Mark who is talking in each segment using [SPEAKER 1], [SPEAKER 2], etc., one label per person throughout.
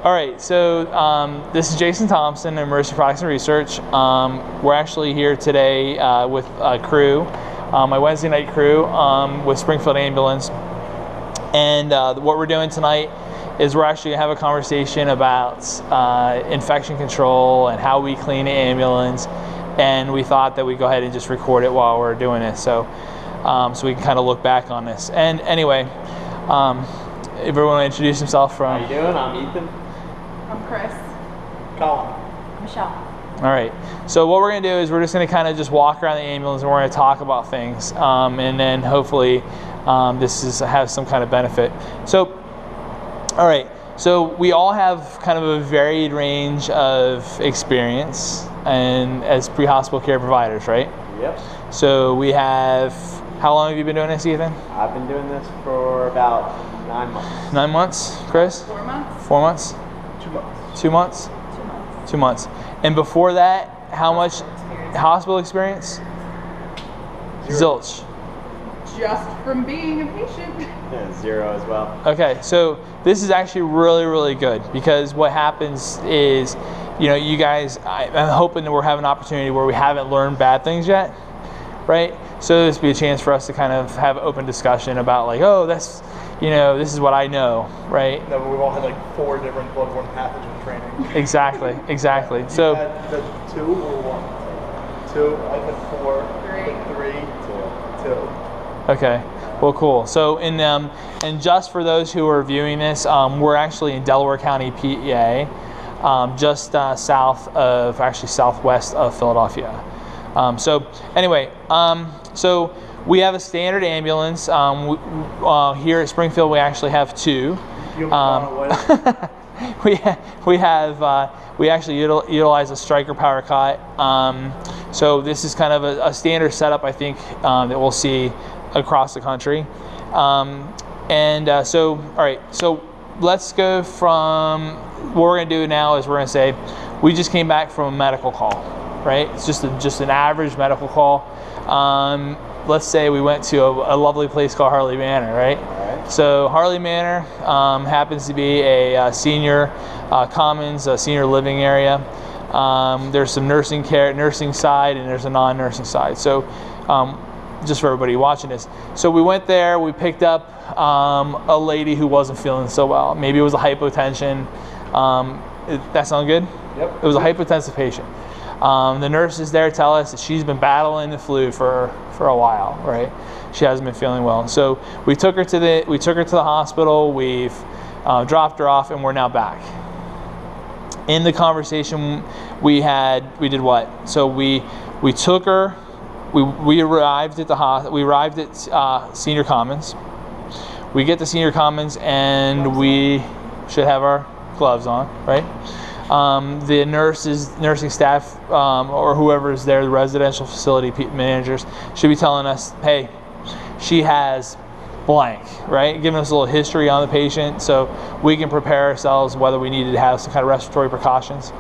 [SPEAKER 1] All right, so this is Jason Thompson, Emergency Products and Research. We're actually here today with a crew, my Wednesday night crew with Springfield Ambulance. And what we're doing tonight is we're actually going to have a conversation about infection control and how we clean an ambulance. And we thought that we'd go ahead and just record it while we're doing this, so we can kind of look back on this. And anyway, everyone want to introduce himself from?
[SPEAKER 2] How you doing? I'm Ethan.
[SPEAKER 3] I'm Chris.
[SPEAKER 2] Colin.
[SPEAKER 3] Michelle.
[SPEAKER 1] All right. So what we're going to do is we're just going to kind of just walk around the ambulance and we're going to talk about things, and then hopefully this has some kind of benefit. So, all right. So we all have kind of a varied range of experience, and as pre-hospital care providers, right?
[SPEAKER 2] Yep.
[SPEAKER 1] So we have. How long have you been doing this, Ethan?
[SPEAKER 2] I've been doing this for about 9 months.
[SPEAKER 1] 9 months, Chris?
[SPEAKER 3] 4 months.
[SPEAKER 1] 4 months?
[SPEAKER 2] 2 months.
[SPEAKER 1] 2 months?
[SPEAKER 3] 2 months.
[SPEAKER 1] 2 months. And before that, how much hospital experience? Zilch.
[SPEAKER 3] Just from being a patient.
[SPEAKER 2] Yeah, 0 as well.
[SPEAKER 1] Okay, so this is actually really, really good, because what happens is, you know, you guys, I'm hoping that we're having an opportunity where we haven't learned bad things yet, right? So this would be a chance for us to kind of have open discussion about, like, oh, that's, you know, this is what I know, right?
[SPEAKER 4] No, but we've all had like 4 different bloodborne pathogen training.
[SPEAKER 1] Exactly, exactly.
[SPEAKER 4] You
[SPEAKER 1] So
[SPEAKER 4] had the 2 or 1? 2. I had 4. 3. 2.
[SPEAKER 1] okay, well, cool. So and just for those who are viewing this, we're actually in Delaware County, PA, just southwest of Philadelphia. So anyway, so we have a standard ambulance. Here at Springfield, we actually have 2. We actually utilize a striker power cot. So this is kind of a standard setup, I think, that we'll see across the country. So all right, so let's go from what we're going to do now is we're going to say we just came back from a medical call, right? It's just an average medical call. Let's say we went to a lovely place called Harley Manor, right?
[SPEAKER 2] Alright.
[SPEAKER 1] So Harley Manor happens to be a senior commons, a senior living area. There's some nursing side, and there's a non-nursing side. So just for everybody watching this. So we went there, we picked up a lady who wasn't feeling so well. Maybe it was a hypotension. That sound good?
[SPEAKER 2] Yep.
[SPEAKER 1] It was a hypotensive patient. The nurses there tell us that she's been battling the flu for a while, right? She hasn't been feeling well. So we took her to the hospital. We've dropped her off, and we're now back. In the conversation we did what? So we took her. We arrived at the hospital. We arrived at Senior Commons. We get to Senior Commons, and we should have our gloves on, right? The nursing staff, or whoever is there, the residential facility managers, should be telling us, hey, she has blank, right? Giving us a little history on the patient so we can prepare ourselves whether we needed to have some kind of respiratory precautions.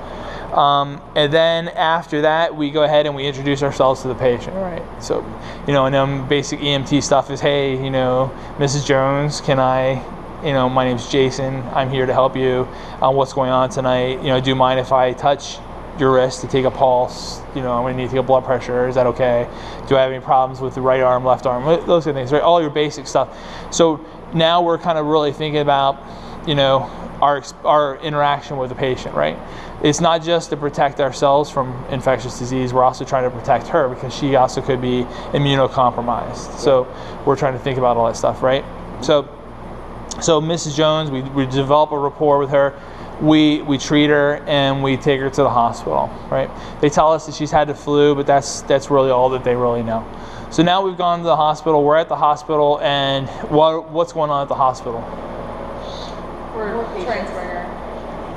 [SPEAKER 1] And then after that, we go ahead and we introduce ourselves to the patient, right? So, you know, and then basic EMT stuff is, hey, you know, Mrs. Jones, my name's Jason. I'm here to help you. What's going on tonight? You know, do you mind if I touch your wrist to take a pulse? You know, I'm going to need to take a blood pressure. Is that okay? Do I have any problems with the right arm, left arm? Those kind of things, right? All your basic stuff. So now we're kind of really thinking about, you know, our interaction with the patient, right? It's not just to protect ourselves from infectious disease. We're also trying to protect her because she also could be immunocompromised. So we're trying to think about all that stuff, right? So Mrs. Jones, we develop a rapport with her. We treat her and we take her to the hospital, right? They tell us that she's had the flu, but that's really all that they really know. So now we've gone to the hospital. We're at the hospital, and what's going on at the hospital?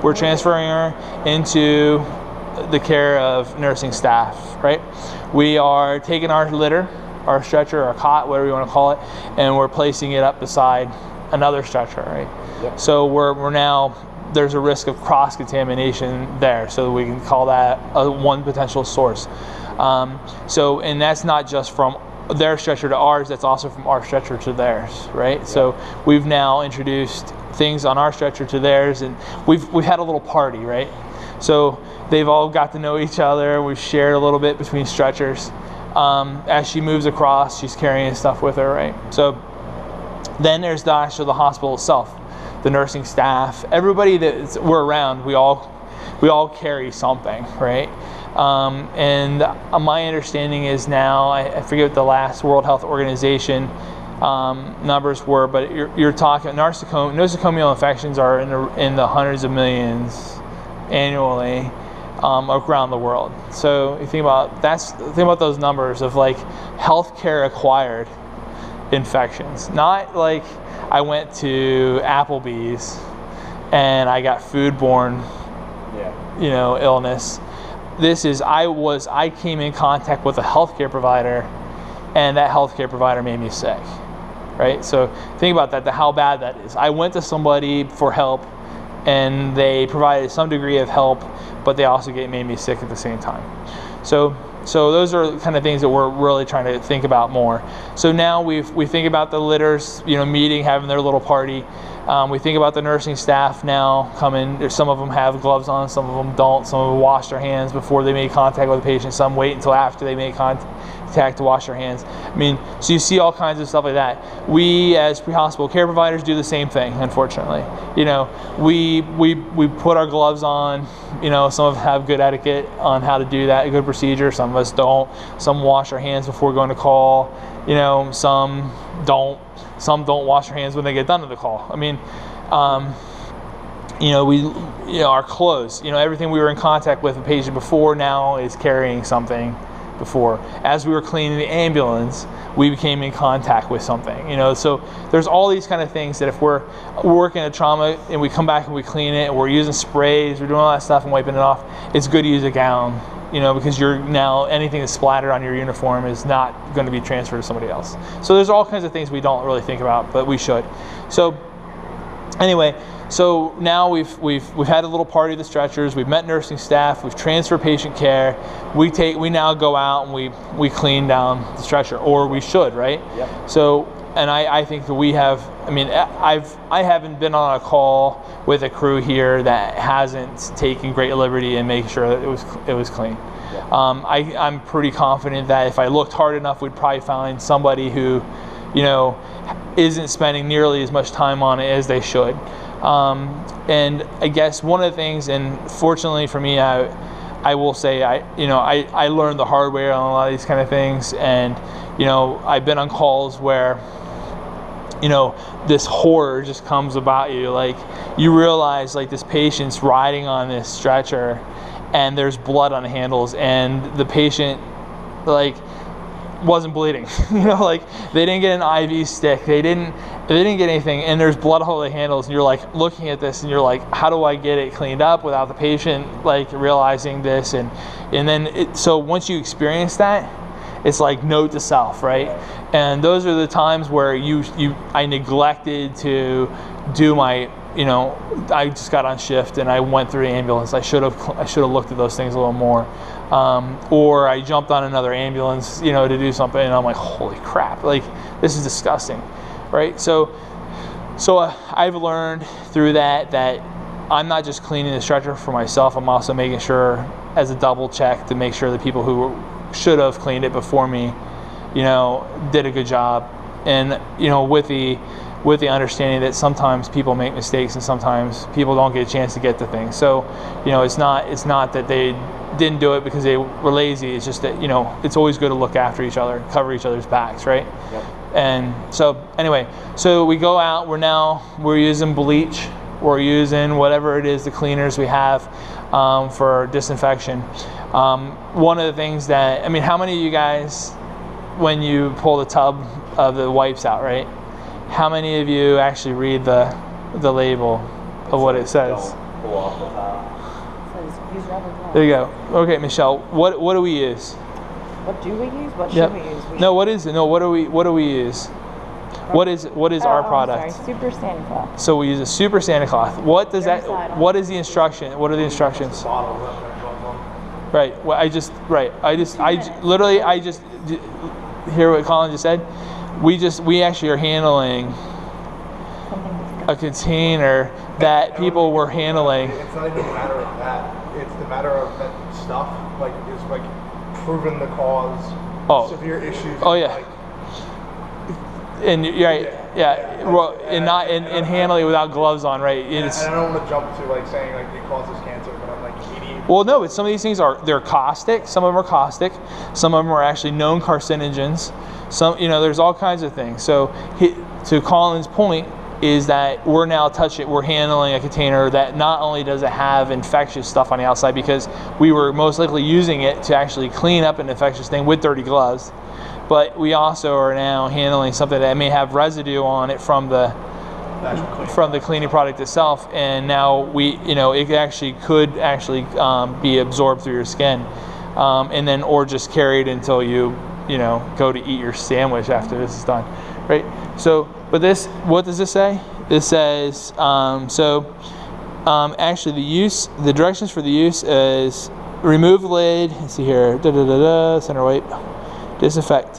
[SPEAKER 1] We're transferring her into the care of nursing staff, right? We are taking our litter, our stretcher, our cot, whatever you want to call it, and we're placing it up beside another stretcher, right?
[SPEAKER 2] Yep.
[SPEAKER 1] So we're now, there's a risk of cross-contamination there, so we can call that one potential source. And that's not just from their stretcher to ours, that's also from our stretcher to theirs, right? Yep. So we've now introduced things on our stretcher to theirs, and we've had a little party, right? So they've all got to know each other. We've shared a little bit between stretchers. As she moves across, she's carrying stuff with her, right? So then there's the hospital itself, the nursing staff, everybody that we're around. We all carry something, right? And my understanding is now, I forget what the last World Health Organization numbers were, but you're talking nosocomial infections are in the hundreds of millions annually around the world. So you think about those numbers of like healthcare acquired infections, not like I went to Applebee's and I got foodborne, illness. This is I came in contact with a healthcare provider, and that healthcare provider made me sick, right? So think about that, how bad that is. I went to somebody for help, and they provided some degree of help, but they also made me sick at the same time. So those are kind of things that we're really trying to think about more. So now we think about the litters, meeting, having their little party. We think about the nursing staff now coming. Some of them have gloves on, some of them don't. Some of them wash their hands before they make contact with the patient. Some wait until after they make contact to wash their hands. I mean, so you see all kinds of stuff like that. We as pre-hospital care providers do the same thing, unfortunately. We put our gloves on. Some of us have good etiquette on how to do that, a good procedure. Some of us don't. Some wash our hands before going to call. Some don't. Some don't wash their hands when they get done with the call. I mean, our clothes, everything we were in contact with a patient before now is carrying something before. As we were cleaning the ambulance, we became in contact with something, so there's all these kind of things that if we're working at trauma and we come back and we clean it and we're using sprays, we're doing all that stuff and wiping it off, it's good to use a gown, because you're now, anything that's splattered on your uniform is not going to be transferred to somebody else. So there's all kinds of things we don't really think about, but we should. So anyway, so now we've had a little party of the stretchers, we've met nursing staff, we've transferred patient care, we now go out and we clean down the stretcher, or we should, right?
[SPEAKER 2] Yep.
[SPEAKER 1] So, and I think that we have, I haven't been on a call with a crew here that hasn't taken great liberty in making sure that it was clean.
[SPEAKER 2] Yeah.
[SPEAKER 1] I'm pretty confident that if I looked hard enough, we'd probably find somebody who, isn't spending nearly as much time on it as they should. And I guess one of the things, and fortunately for me, I will say I learned the hard way on a lot of these kind of things, and I've been on calls where this horror just comes about you. Like, you realize, like, this patient's riding on this stretcher and there's blood on the handles, and the patient, like, wasn't bleeding. Like, they didn't get an IV stick, they didn't get anything, and there's blood all over the handles, and you're like looking at this and you're like, how do I get it cleaned up without the patient like realizing this? And then so once you experience that, it's like note to self, right? And those are the times where I neglected to do my, I just got on shift and I went through the ambulance. I should have looked at those things a little more, or I jumped on another ambulance, to do something, and I'm like, holy crap, like, this is disgusting, right? So I've learned through that I'm not just cleaning the stretcher for myself. I'm also making sure, as a double check, to make sure the people who should have cleaned it before me, did a good job. And with the understanding that sometimes people make mistakes and sometimes people don't get a chance to get to things. So it's not that they didn't do it because they were lazy. It's just that it's always good to look after each other, cover each other's backs, right?
[SPEAKER 2] Yep.
[SPEAKER 1] And so anyway, so we go out. We're using bleach. We're using whatever it is, the cleaners we have for disinfection. One of the things that, how many of you guys, when you pull the tub of the wipes out, right? How many of you actually read the label of what it says?
[SPEAKER 2] Don't pull off the top.
[SPEAKER 3] It says use rubber gloves.
[SPEAKER 1] There you go. Okay, Michelle, what do we use?
[SPEAKER 3] What do we use? What
[SPEAKER 1] Yep.
[SPEAKER 3] should we use?
[SPEAKER 1] No, what is it? No, what do we use? What is our product?
[SPEAKER 3] Sorry, Super Santa Claus.
[SPEAKER 1] So we use a Super Santa Claus. What does that?
[SPEAKER 3] Germicidal.
[SPEAKER 1] What is the instruction? What are the instructions? Right. Well, I just hear what Colin just said. We actually are handling a container that people were handling.
[SPEAKER 4] It's not even a matter of that. It's the matter of that stuff, like, is like proven to cause severe issues.
[SPEAKER 1] Oh yeah.
[SPEAKER 4] Like,
[SPEAKER 1] and you're right. Yeah. Well, and not in handling it without gloves on, right?
[SPEAKER 4] and I don't want to jump to like saying like it causes cancer, but I'm like 80.
[SPEAKER 1] Well, no, but some of these things they're caustic. Some of them are caustic. Some of them are actually known carcinogens. Some, there's all kinds of things. So to Colin's point is that we're handling a container that not only does it have infectious stuff on the outside, because we were most likely using it to actually clean up an infectious thing with dirty gloves, but we also are now handling something that may have residue on it from the cleaning product itself, and now it actually could be absorbed through your skin, and then or just carried until you go to eat your sandwich after this is done, right? So, but what does this say? This says actually the directions for the use is remove lid. Let's see here, center wipe, disinfect.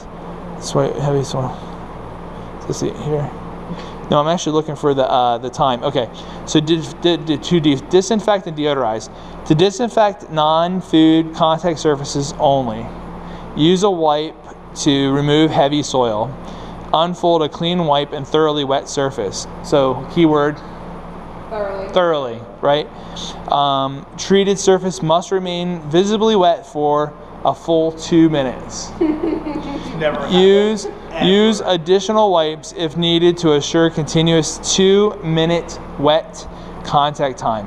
[SPEAKER 1] Heavy soil. Let's see here. No, I'm actually looking for the time. Okay, so to disinfect and deodorize. To disinfect non-food contact surfaces only, use a wipe to remove heavy soil. Unfold a clean wipe and thoroughly wet surface. So keyword, thoroughly, right? Treated surface must remain visibly wet for a full 2 minutes.
[SPEAKER 4] Never
[SPEAKER 1] Use additional wipes if needed to assure continuous 2-minute wet contact time.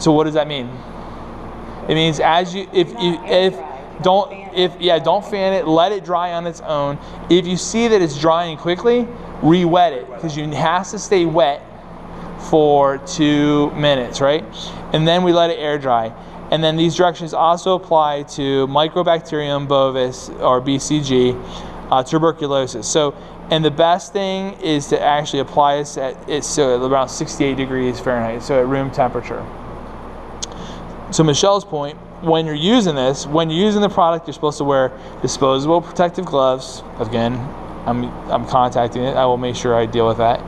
[SPEAKER 1] So what does that mean? It means don't fan it, let it dry on its own. If you see that it's drying quickly, re-wet it, because you have to stay wet for 2 minutes, right? And then we let it air dry. And then these directions also apply to Mycobacterium bovis, or BCG, tuberculosis. So, and the best thing is to actually apply this at around 68 degrees Fahrenheit, so at room temperature. So Michelle's point, when you're using the product, you're supposed to wear disposable protective gloves. Again, I'm contacting it. I will make sure I deal with that.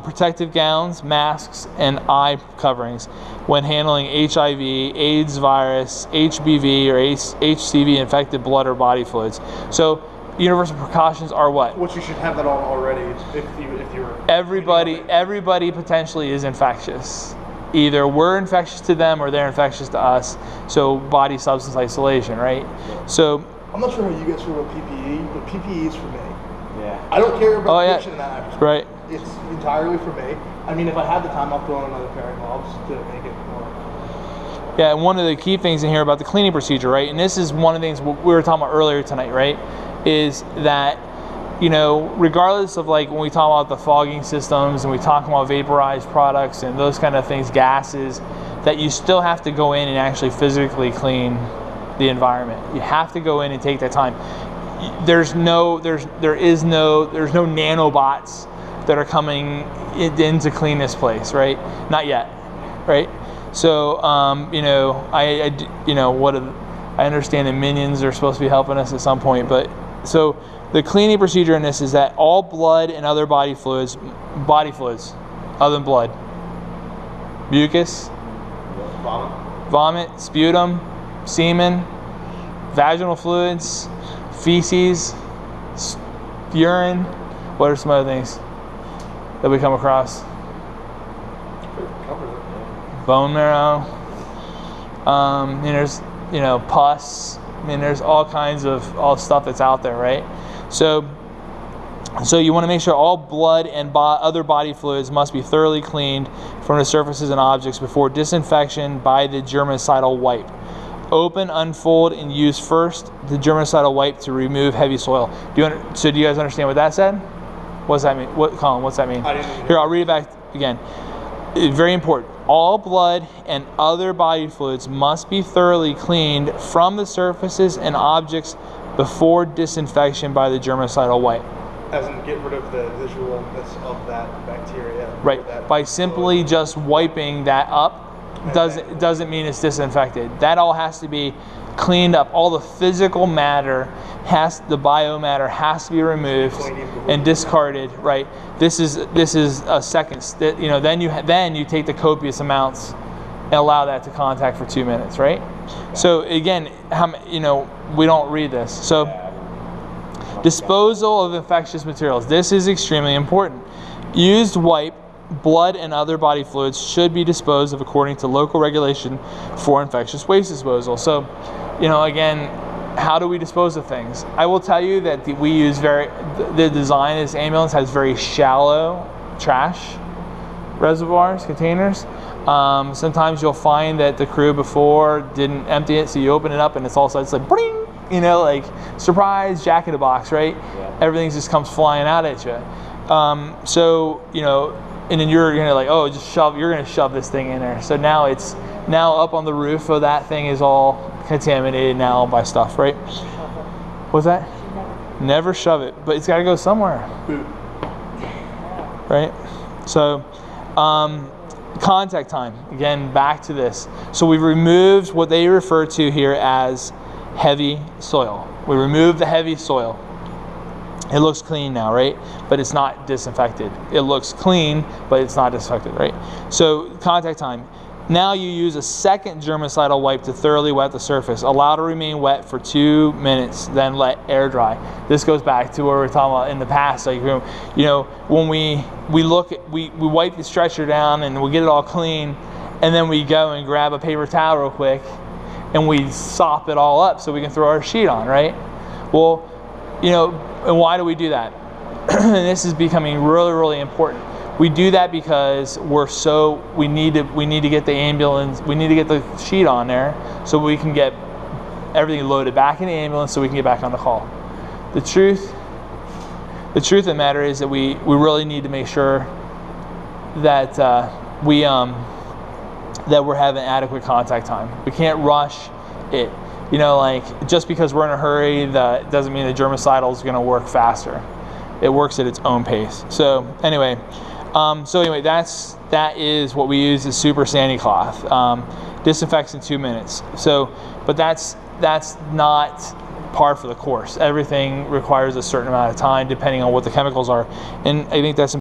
[SPEAKER 1] Protective gowns, masks, and eye coverings when handling HIV, AIDS virus, HBV, or HCV infected blood or body fluids. So universal precautions are what?
[SPEAKER 4] Which you should have that on already if you're...
[SPEAKER 1] Everybody potentially is infectious. Either we're infectious to them or they're infectious to us. So body substance isolation, right? So
[SPEAKER 4] I'm not sure how you guys feel about PPE, but PPE is for me.
[SPEAKER 2] Yeah.
[SPEAKER 4] I don't care about friction in that aspect.
[SPEAKER 1] Right.
[SPEAKER 4] It's entirely for me. I mean, if I had the time, I'll throw in another pair of gloves to make it more.
[SPEAKER 1] Yeah, and one of the key things in here about the cleaning procedure, right? And this is one of the things we were talking about earlier tonight, right? Is that, regardless of like when we talk about the fogging systems and we talk about vaporized products and those kind of things, gases, that you still have to go in and actually physically clean the environment. You have to go in and take that time. There's no nanobots that are coming in to clean this place, right? Not yet, right? So, I understand the minions are supposed to be helping us at some point, but so the cleaning procedure in this is that all blood and other body fluids other than blood, mucus, vomit, sputum, semen, vaginal fluids, feces, urine. What are some other things that we come across? Bone marrow. There's pus. There's all kinds of stuff that's out there, right? So you want to make sure all blood and other body fluids must be thoroughly cleaned from the surfaces and objects before disinfection by the germicidal wipe. Open, unfold, and use first the germicidal wipe to remove heavy soil. Do you guys understand what that said? What does that mean? Colin, what's that mean? Here, I'll read it back again. Very important. All blood and other body fluids must be thoroughly cleaned from the surfaces and objects before disinfection by the germicidal wipe.
[SPEAKER 4] As in get rid of the visualness of that bacteria.
[SPEAKER 1] Right. By simply just wiping that up doesn't mean it's disinfected. That all has to be cleaned up. All the physical matter the biomatter has to be removed and discarded. Right. This is a second. Then you take the copious amounts and allow that to contact for 2 minutes. Right. So again, we don't read this. So disposal of infectious materials. This is extremely important. Used wipe, blood, and other body fluids should be disposed of according to local regulation for infectious waste disposal. So, again, how do we dispose of things? I will tell you that we use the design of this ambulance has very shallow trash reservoirs, containers. Sometimes you'll find that the crew before didn't empty it, so you open it up and it's all of a sudden, it's like, bring, like surprise, jack in the box, right? Yeah. Everything just comes flying out at you. And then you're gonna you're gonna shove this thing in there. So now it's up on the roof of that thing is all contaminated now by stuff, right? What's that? Never shove it, but it's got to go somewhere, right? So, contact time. Again, back to this. So we removed what they refer to here as heavy soil. We removed the heavy soil. It looks clean now, right? But it's not disinfected. It looks clean, but it's not disinfected, right? So contact time. Now you use a second germicidal wipe to thoroughly wet the surface. Allow to remain wet for 2 minutes, then let air dry. This goes back to what we were talking about in the past. Like, when we wipe the stretcher down and we get it all clean, and then we go and grab a paper towel real quick, and we sop it all up so we can throw our sheet on, right? Well, and why do we do that? And this is becoming really, really important. We do that because we need to get the ambulance, we need to get the sheet on there so we can get everything loaded back in the ambulance so we can get back on the call. The truth of the matter is that we really need to make sure that that we're having adequate contact time. We can't rush it. Just because we're in a hurry, that doesn't mean the germicidal is going to work faster. It works at its own pace. So anyway, that is what we use as super sandy cloth. Disinfects in 2 minutes. So, but that's not par for the course. Everything requires a certain amount of time depending on what the chemicals are, and I think that's